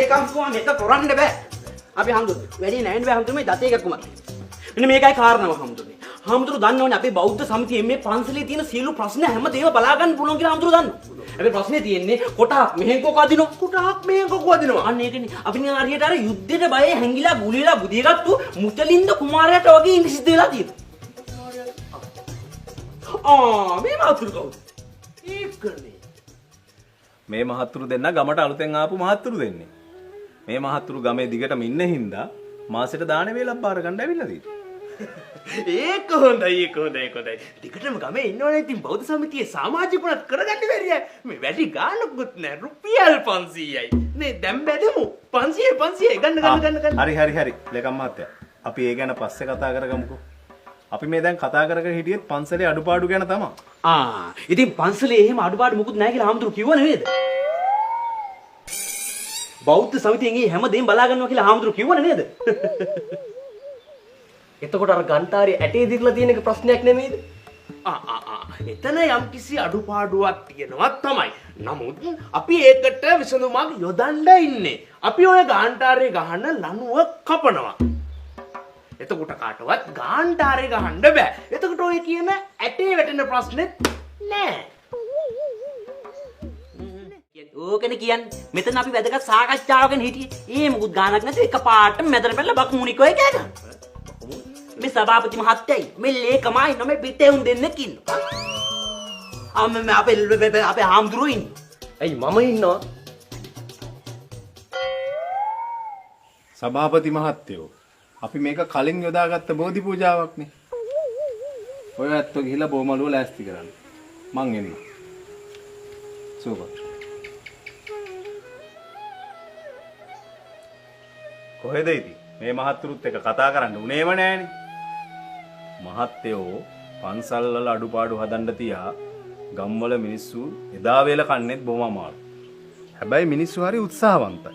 ඒකම් තුමා මේක කරන්න බෑ. අපි හම්දුනේ. වැඩි නෑ නේ හම්දුනේ මේ දතේ එකක් කුමක්. මෙන්න මේකයි කාරණාව හම්දුනේ. හම්දුරු දන්නවනේ අපේ බෞද්ධ සමිතියේ මේ පන්සලේ තියෙන සියලු ප්‍රශ්න හැමදේම බලා ගන්න පුළුවන් කියලා හම්දුරු දන්නවා. හැබැයි ප්‍රශ්නේ තියෙන්නේ කොටහක් මෙහෙන් කොක අදිනවා. කොටහක් මෙහෙන් කොක අදිනවා. අන්න ඒකනේ. අපි නිකන් හරියට අර යුද්ධෙට බය හැංගිලා ගුලිලා බුදියගත්තු මුචලින්ද කුමාරයාට වගේ ඉන්න සිද්ධ වෙලා තියෙනවා. මේ මහතුරු කවුද? ඒකනේ. මේ මහතුරු දෙන්න ගමට අලුතෙන් ආපු මහතුරු දෙන්නේ. මේ මහතුරු ගමේ දිගටම ඉන්න හින්දා මාසෙට දාන වේලක් බාර ගන්න ඇවිල්ලා තියෙනවා. ඒක හොඳයි. ටිකටම ගමේ ඉන්නවනේ ඉතින් බෞද්ධ සමිතියේ සමාජිකුණත් කරගන්න බැරිය. මේ වැඩි ගානකුත් නෑ රුපියල් 500යි. නේ දැන් බැදමු. 500 ගන්න. හරි. ලේකම් මහත්තයා. අපි ඒ ගැන පස්සේ කතා කරගමුකෝ. අපි මේ දැන් කතා කරගෙන හිටියෙත් පන්සලේ අඩුපාඩු ගැන තමයි. ඉතින් පන්සලේ එහෙම අඩුපාඩු මොකුත් නැහැ කියලා හාමුදුරු කිව්ව නේද? බෞද්ධ සමිතියෙන් මේ හැමදේම බලා ගන්නවා කියලා හාමුදුරු කිව්ව නේද? එතකොට අර ගන්ටාරේ ඇටේ දිගලා තියෙන එක ප්‍රශ්නයක් නෙමෙයිද? එතන යම්කිසි අඩුපාඩුවක් තියෙනවා තමයි. නමුත් අපි ඒකට විසඳුමක් යොදන්න ඉන්නේ. අපි ඔය ගාන්ටාරේ ගහන ලණුව කපනවා. එතකොට කාටවත් ගාන්ටාරේ ගහන්න බෑ. එතකොට ඔය කියන ඇටේ වැටෙන ප්‍රශ්නෙත් නෑ. ඕකනේ කියන්නේ. මෙතන අපි වැදගත් සාකච්ඡාවකින් හිටියේ. ඒ මොකුත් ගානක් නැතුව එකපාරට මැදට පැනලා බක්මුණික් ඔය කෑ ගන්න. මේ සභාපති මහත්තයයි මේ ලේකමයි නෝ පිටේ උන් දෙන්නෙක් ඉන්නවා. අපේ හාමුදුරුවෝ ඉන්නේ. ඇයි මම ඉන්නවා? සභාපති මහත්තයෝ අපි මේක කලින් යොදාගත්ත බෝධි පූජාවක්නේ. ඔය ඇත්තෝ ගිහිලා බොමලුව ලෑස්ති කරන්න. මං එන්න. සුබ. කොහෙද ඉතින්? මේ මහත්තුරුත් එක කතා කරන්න උනේම නෑනේ. මහත්තයෝ පන්සල් වල අඩුපාඩු හදන්න තියා ගම්වල මිනිස්සු එදා වේල කන්නේත් බොම අමාරු. හැබැයි මිනිස්සු හරි උත්සාහවන්තයි.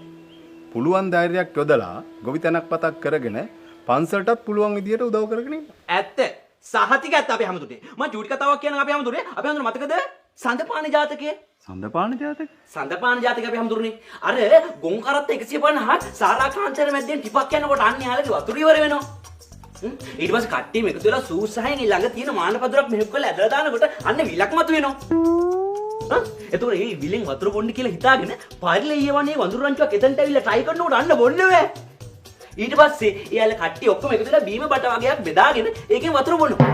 පුළුවන් ධෛර්යයක් යොදලා ගොවිතැනක් පතක් කරගෙන පන්සලටත් පුළුවන් විදියට උදව් කරගෙන ඉන්න. ඇත්ත. සහතික ඇත්ත අපි හැමතුනේ. මම චූටි කතාවක් කියනවා අපි හැමතුනේ. අපි හැමතුනේ මතකද? සඳපාන ජාතකය. සඳපාන ජාතකය? සඳපාන ජාතකය අපි හැමතුනේ. අර ගොන් කරත්ත 150ක් සාරා කාංචන මැද්දෙන් ටිපක් යනකොට අන්න යාලගේ වතුර ඉවර වෙනවා. ඊට පස්සේ කට්ටියම එකතු වෙලා සූසහයෙන් ළඟ තියෙන මානපදුරක් මෙහෙක් කරලා ඇදලා දානකොට අන්න විලක් මතු වෙනවා. එතකොට මේ විලෙන් වතුර බොන්න කියලා හිතාගෙන පාරිලේ ඊවනේ වඳුරු රංචුවක් එතනට ඇවිල්ලා try කරනකොට අන්න බොන්න බෑ. ඊට පස්සේ එයාලා කට්ටිය ඔක්කොම එකතු වෙලා බීම බට වගේක් බෙදාගෙන ඒකෙන් වතුර බොනවා.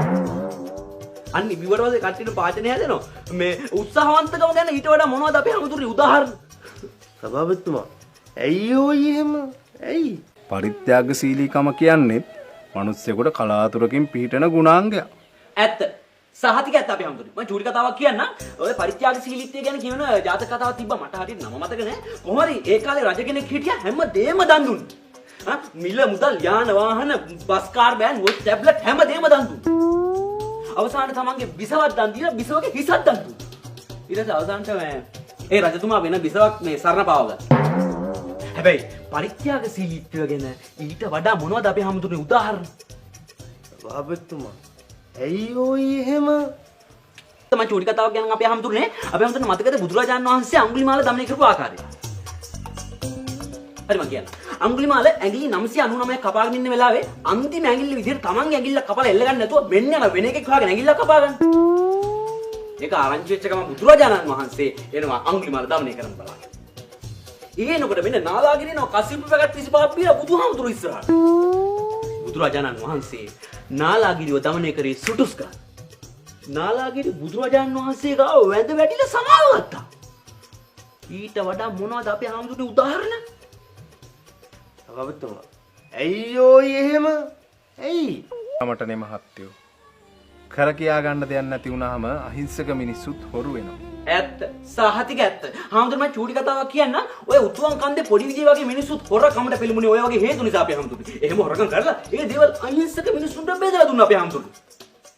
අන්න ඉවිවට පස්සේ කට්ටියට පාචනය හැදෙනවා. මේ උත්සාහවන්තකම ගැන ඊට වඩා මොනවද අපි හැමතුනේ උදාහරණ? සභාපතිතුමා ඇයි ඔය එහෙම? ඇයි? පරිත්‍යාගශීලීකම කියන්නේ මිනිස්සුෙකුට කලාතුරකින් පිහිටන ගුණාංගයක්. ඇත්ත. සහතික ඇත්ත අපි හැමතුනේ. මම චූටි කතාවක් කියන්නම්. ඔය පරිත්‍යාගශීලීත්වය ගැන කියන ජාතක කතාවක් තිබ්බා මට හරියට නම මතක නැහැ. කොහොම හරි ඒ කාලේ රජ කෙනෙක් හිටියා හැමදේම දන් දුන්නා. මිල මුදල් යාන වාහන බස් කාර් බෑන් වොච් ටැබ්ලට් හැමදේම දන් දුන්නා. අවසානයේ තමන්ගේ බිසවක් දන් දීලා බිසවගේ හිසක් දන් දුන්නා. ඊට පස්සේ අවසානට ඒ රජතුමා වෙන බිසවක් මේ සරණ පාවගත්තා. හැබැයි පරිත්‍යාගශීලීත්වය ගැන ඊට වඩා මොනවද අපි හැමතුනේ උදාහරණ? සභාපතිතුමා ඇයි ඔය එහෙම? තමයි චූටි කතාවක් ගැන අපි හැමතුනේ. අපි හැමතුනේ මතකද බුදුරජාණන් වහන්සේ අඟුලිමාල දමනය කරපු ආකාරය? හරි මම කියන්න. අඟුලිමාල ඇඟිලි 999ක් කපාගෙන ඉන්න වෙලාවේ අන්තිම ඇඟිල්ල විදිහට තමන්ගේ ඇඟිල්ල කපලා එල්ල ගන්න නැතුව මෙන්න යන වෙන එකෙක් හොයාගෙන ඇඟිල්ල කපා ගන්න. ඒක ආරංචි වෙච්ච ගමන් බුදුරජාණන් වහන්සේ එනවා අඟුලිමාල දමනය කරන්න බලාගෙන. ඊනකොට මෙන්න නාලාගිරිනව කසිප්පු පැකට් 35ක් බීලා බුදුහාමුදුරු ඉස්සරහට. බුදුරජාණන් වහන්සේ නාලාගිරිව දමනය කරේ සුටුස් ගන්න. නාලාගිරි බුදුරජාණන් වහන්සේ ගාව වැඳ වැටිලා සමාව ගත්තා. ඊට වඩා මොනවද අපි හාමුදුරනේ උදාහරණ? සභාපතිතුමා ඇයි ඔය එහෙම? ඇයි? මටනේ මහත්තයෝ. කර කියා ගන්න දෙයක් නැති වුනහම අහිංසක මිනිස්සුත් හොරු වෙනවා. ඇත්ත. සහතික ඇත්ත. හාමුදුරනේ මම චූටි කතාවක් කියන්න. ඔය උතුම් කන්දේ පොඩි විදිය වගේ මිනිස්සුත් හොරකමට පිළිමුනේ ඔය වගේ හේතු නිසා අපි හාමුදුරනේ. එහෙම හොරකම් කරලා ඒ දේවල් අහිංසක මිනිස්සුන්ට බෙදලා දුන්නා අපි හාමුදුරනේ.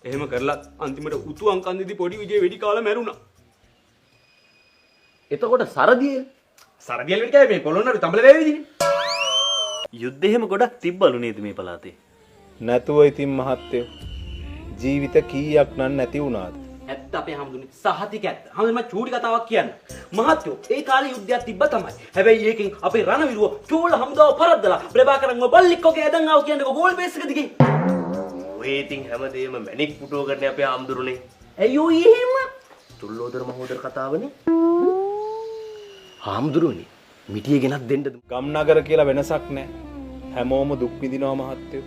එහෙම කරලා අන්තිමට උතුම් කන්දේදී පොඩි විදිය වෙඩි කාලා මැරුණා. එතකොට සරදියේ සරදියල් වෙඩි කාවේ මේ කොළොන්නරු තඹල වේවිදිනේ. යුද්ධ එහෙම ගොඩක් තිබ්බලු නේද මේ පළාතේ? නැතුව ඉතින් මහත්තයෝ ජීවිත කීයක් නම් නැති වුණාද? ඇත්ත අපේ හැමදුනේ සහතික ඇත්ත. හැමදෙම චූටි කතාවක් කියන්න. මහත්යෝ ඒ කාලේ යුද්ධයක් තිබ්බ තමයි. හැබැයි ඒකෙන් අපේ රණවිරුව චෝල හමුදාව පරද්දලා ප්‍රභාකරන්ව බල්ලික්කෝගේ ඇදන් ආව කියන්නේ ගෝල් බේස් එක දිගේ. ඔය ඉතින් හැමදේම මැණික් පුටුව කරන්නේ අපේ ආම්දුරුනේ. අයියෝ එහෙම. තුල්ලෝදර මහෝදර කතාවනේ. ආම්දුරුනේ මිටිය ගෙනත් දෙන්නද? ගම්නගර කියලා වෙනසක් නැහැ. හැමෝම දුක් විඳිනවා මහත්තයෝ.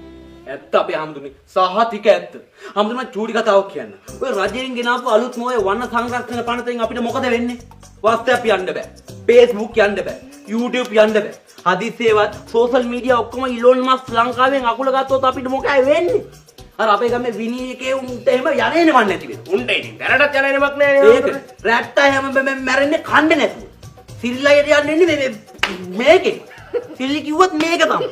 ඇත්ත අපේ හැමදුනේ සහතික ඇත්ත. හැමදුනේ චූටි කතාවක් කියන්න. ඔය රජයෙන් ගෙනාපු අලුත්ම ඔය වන්න සංරක්ෂණ පනතෙන් අපිට මොකද වෙන්නේ? WhatsApp යන්න බෑ. Facebook යන්න බෑ. YouTube යන්න බෑ. හදිස්සේවත් සෝෂල් මීඩියා ඔක්කොම ඉලෝන් මස්ක් ලංකාවෙන් අකුල ගත්තොත් අපිට මොකයි වෙන්නේ? අර අපේ ගමේ විනීකේ උන්ට එහෙම යන්නේ නෙමන් නැති වෙන. උන්ට ඉතින් දැනටත් යන්නේ නමක් නෑ. ඒක රැට්ටා හැම මැරෙන්නේ කන්නේ නැතුව. සිල්ලයට යන්නේ මේකේ. සිල්ලි කිව්වත් මේක තමයි.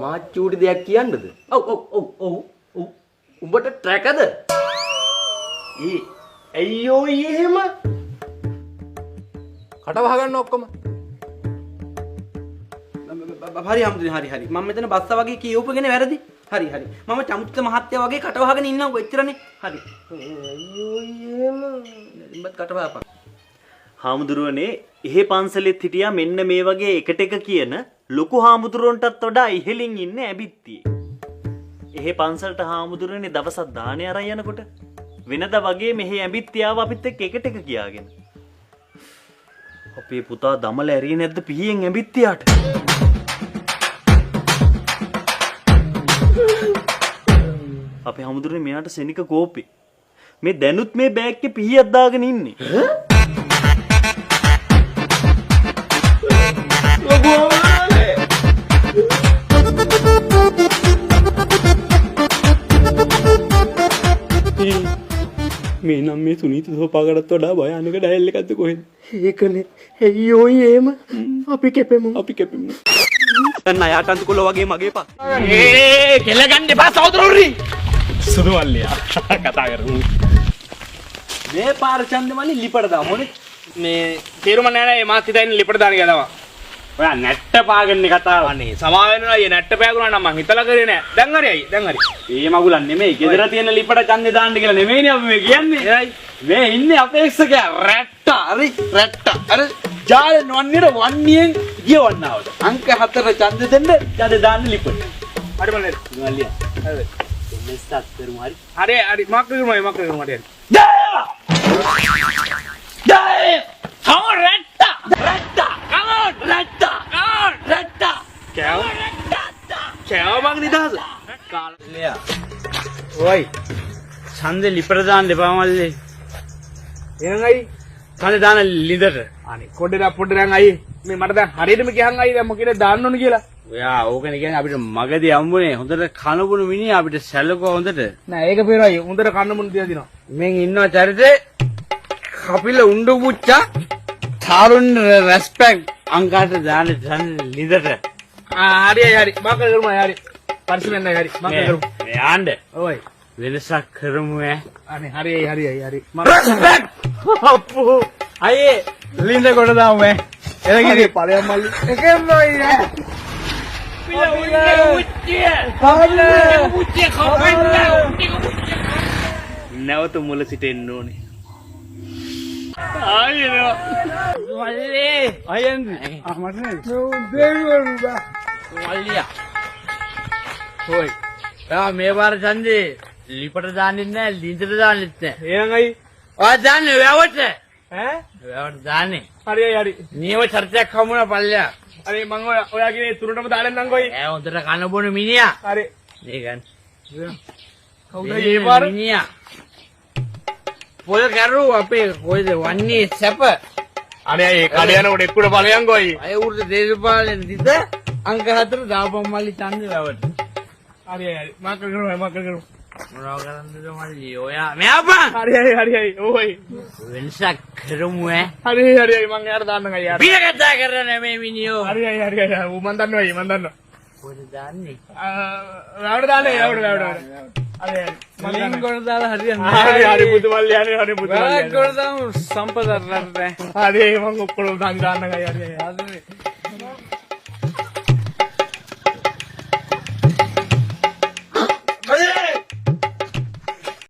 මාත් චූටි දෙයක් කියන්නද? ඔව්. උඹට ට්‍රැකද? අයියෝ එහෙම කට වහගන්න ඔක්කොම. හරි හැමදුනේ හරි. මම මෙතන බස්ස වගේ කියවපගෙන වැරදි. හරි. මම චමුත්ත මහත්තයා වගේ කට වහගෙන ඉන්නකො එච්චරනේ. හරි. අයියෝ එහෙම ඉඹත් කට වහපන්. හාමුදුරුවනේ එහෙ පන්සලෙත් හිටියා මෙන්න මේ වගේ එකට එක කියන ලොකු හාමුදුරුවන්ටත් වඩා ඉහළින් ඉන්න ඇබිත්තියේ. එහෙ පන්සලට හාමුදුරුවනේ දවසක් දානේ අරන් යනකොට වෙනදා වගේ මෙහෙ ඇබිත්තියාව අපිත් එක්ක එකට එක කියාගෙන. අපේ පුතා දමල ඇරියේ නැද්ද පිහියෙන් ඇබිත්තියාට? අපේ හාමුදුරුවනේ මෙයාට සෙනික කෝපේ. මේ දැනුත් මේ බෑග් එකේ පිහියක් දාගෙන ඉන්නේ. මේ නම් මේ සුනීත සෝපාකටත් වඩා භයානක ඩයල් එකක්ද කොහෙද? ඒකනේ අයියෝ එහෙම අපි කැපෙමු. දැන් ණයට අන්තිකොල්ල වගේ මගේ පා. කෙල ගන්න එපා සහෝදරෝනි. සුදු මල්ලියා කතා කරමු. මේ පාර ඡන්දමලි ලිපට දාමෝනේ. මේ තේරුම නෑ නෑ මාත් හිතන්නේ ලිපට දාන කියලා තමයි. ඔයා නැට්ට පාගන්නේ කතාව. අනේ සමා වෙනවා අයියේ නැට්ට පෑගුණා නම් මං හිතලා කරේ නෑ. දැන් හරි අයියේ දැන් හරි. මේ මගුලන් නෙමෙයි. ගෙදර තියෙන ලිපට ඡන්දේ දාන්න කියලා නෙමෙයිනේ අපි මේ කියන්නේ. එයි මේ ඉන්නේ අපේක්ෂකයා රැට්ටා. හරි රැට්ටා. අර ජාලේ නොන්නේර වන්නියෙන් ගියවන්නවද? අංක 4 ඡන්ද දෙන්න ඡන්ද දාන්න ලිපට. හරි මල්ලේ. මල්ලියා. හරි. මෙස්සත් කරුම හරි. හරි මක් කරමු හරි. ජය! Come on, රැට්ටා! Come on, රැට්ටා! කෑව මං නිදහස. කාලයා. ඔයි. ඡන්දේ ලිපට දාන්න එපා මල්ලේ. එහෙනම් ඡන්දේ දාන ලිඳට. අනේ පොඩ්ඩක් අයියේ. මේ මට දැන් හරියටම කියහන් අයියේ දැන් මොකද දාන්න ඕන කියලා. ඔයා ඕකනේ කියන්නේ අපිට මගදී හම්බුනේ හොඳට කනබුණු මිනිහා අපිට සැලකුවා හොඳට. නෑ ඒක පේනවා අයියේ. හොඳට කන්න මුණ තියලා දිනවා. මෙන් ඉන්නවා චරිතේ කපිල උණ්ඩු පුච්චා තාරුන් රෙස්පෙක්ට් අංකාට දාන්න ලිඳට. හරි මක් කරමු හරි. පරිස්සමෙන් හරි මක් කරමු. මේ ආණ්ඩ ඔයි වෙනසක් කරමු ඈ. අනේ හරි. රෙස්පෙක්ට් අප්පෝ අයියේ ලිඳ කොට දාමු ඈ. එලගිරි පළයන් මල්ලි. එකෙන් නෝයි නැවත මුල සිට එන්න ඕනේ. හොයි. මේ පාර ඡන්දේ ලිපට දාන්නෙත් නෑ ලිඳට දාන්නෙත් නෑ. එහෙනම් අයි ඔයා දාන්නේ වැවට. ඈ වැවට දාන්නේ. හරි. නියම චරිතයක් හමුණා පල්ලෙයා. අනේ මං ඔයා කියන තුරටම දාලා නම් කොයි. ඈ හොඳට කන බොන මිනිහා. හරි. මේ ගන්න. කවුද මේ පාර? මිනිහා. පොල් කරු අපේ කොයිද වන්නේ සැප. අනේ ඒ කඩ යනකොට එක්කුඩ ඵලයන් කොයි. අය උර්ද දේශපාලන දිද අංක 4 දාපම් මල්ලි ඡන්දේ වැවට. හරි මක් කරමු. මොනව කරන්නද මල්ලි ඔයා මෙයාපන්. හරි. ඕයි. වෙනසක් කරමු ඈ. හරි මං යාර දාන්නම් අයියා. පිට කතා කරන මේ මිනිහෝ. හරි. මං දන්නවා. කොහෙද දාන්නේ? වැවට දාන්නේ වැවට. හරි. මලින් කොට දාලා හරියන්නේ. හරි බුදුමල්ලි හරි බුදුමල්ලි. වැලක් කොට දාමු සම්පතක් රටේ. හරි මං ඔක්කොම දාන්නම් අයියා. හරි.